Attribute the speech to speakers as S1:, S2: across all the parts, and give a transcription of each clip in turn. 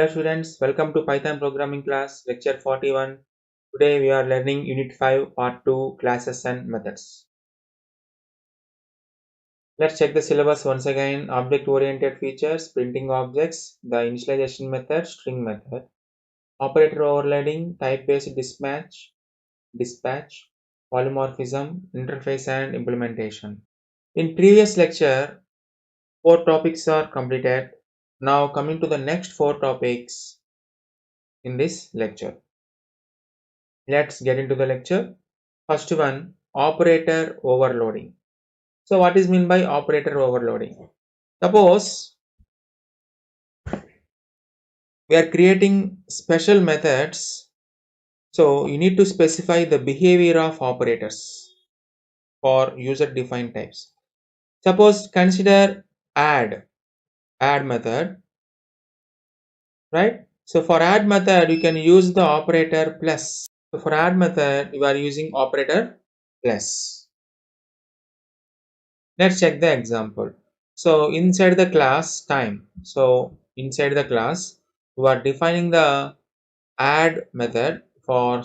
S1: Hello students, welcome to Python programming class lecture 41. Today we are learning unit 5 part 2 classes and methods. Let's check the syllabus once again. Object oriented features, printing objects, the initialization method, string method, operator overloading, type based dispatch, polymorphism, interface and implementation. In previous lecture, 4 topics are completed. Now coming to the next 4 topics in this lecture. Let's get into the lecture. First one, operator overloading. So what is meant by operator overloading? Suppose we are creating special methods. So you need to specify the behavior of operators for user defined types. Suppose consider add method, right? So for add method, you can use the operator plus. So for add method, you are using operator plus. Let's check the example. So inside the class time, so inside the class we are defining the add method for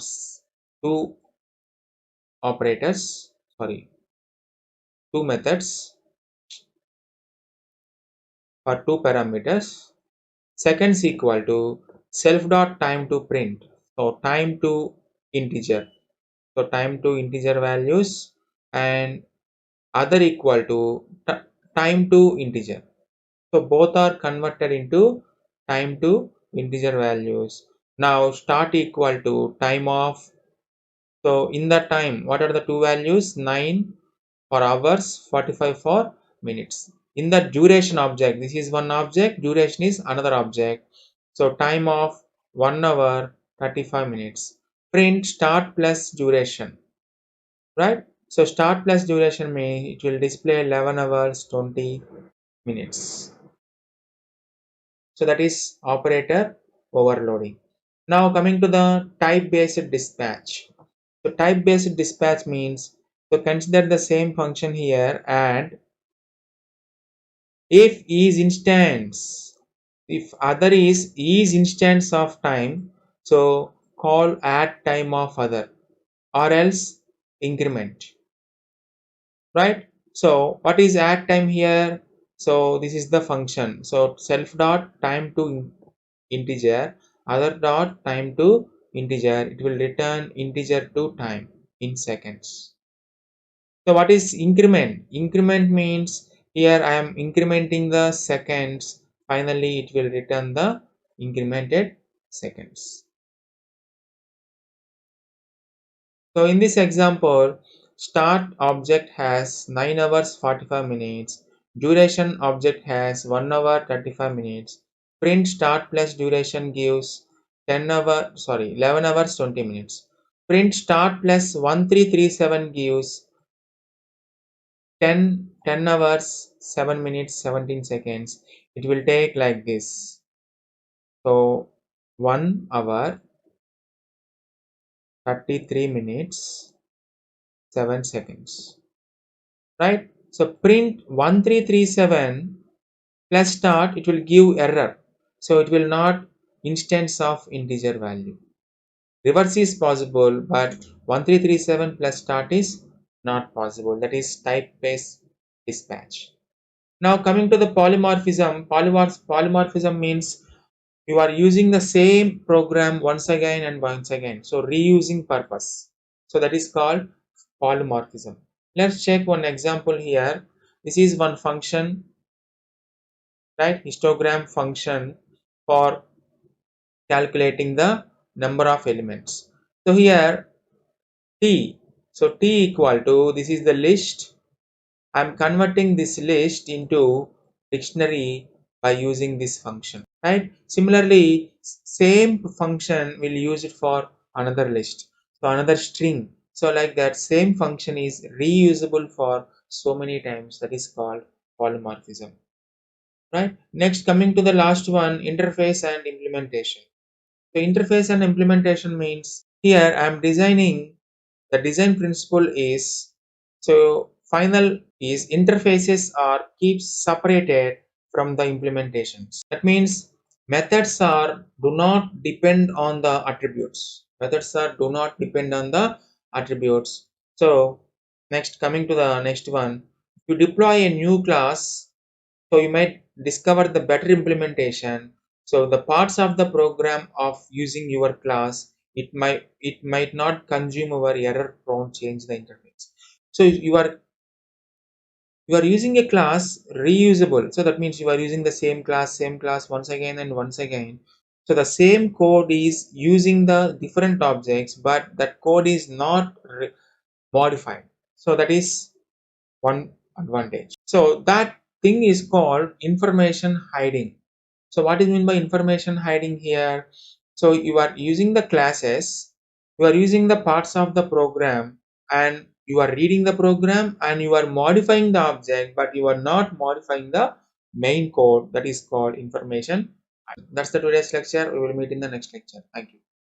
S1: two operators, two methods for two parameters. Seconds equal to self dot time to print, so time to integer, so time to integer values, and other equal to time to integer. So both are converted into time to integer values. Now start equal to time of. So in the time, what are the two values? 9 for hours, 45 for minutes. In the duration object, this is one object, duration is another object. So time of 1 hour, 35 minutes. Print start plus duration, right? So start plus duration means it will display 11 hours, 20 minutes. So that is operator overloading. Now coming to the type based dispatch. So type based dispatch means, so consider the same function here, and if other is instance of time, so call add time of other or else increment, right? So what is add time here? So this is the function. So self dot time to integer, other dot time to integer, it will return integer to time in seconds. So what is increment? Increment means here I am incrementing the seconds, finally it will return the incremented seconds. So in this example, start object has 9 hours 45 minutes, duration object has 1 hour 35 minutes, print start plus duration gives 11 hours 20 minutes, print start plus 1337 gives 10 hours 7 minutes 17 seconds. It will take like this. So 1 hour 33 minutes 7 seconds, right? So print 1337 plus start, it will give error, so it will not instance of integer value. Reverse is possible, but 1337 plus start is not possible. That is type based dispatch. Now coming to the polymorphism. Polymorphism means you are using the same program once again and once again, so reusing purpose. So that is called polymorphism. Let's check one example here. This is one function, right? Histogram function for calculating the number of elements. So here t, so t equal to, this is the list. I'm converting this list into dictionary by using this function, right? Similarly, same function will use it for another list, so another string. So like that, same function is reusable for so many times. That is called polymorphism, right? Next, coming to the last one, interface and implementation. So interface and implementation means here I am designing, the design principle is, so final is interfaces are keep separated from the implementations. That means methods are do not depend on the attributes. Methods are do not depend on the attributes. So next, coming to the next one, if you deploy a new class, so you might discover the better implementation. So the parts of the program of using your class, it might not consume our error prone change the interface. So you are using a class reusable, so that means you are using the same class once again and once again. So the same code is using the different objects, but that code is not modified. So that is one advantage. So that thing is called information hiding. So what is meant by information hiding here? So you are using the classes, you are using the parts of the program, and you are reading the program and you are modifying the object, but you are not modifying the main code. That is called information. That's the today's lecture. We will meet in the next lecture. Thank you.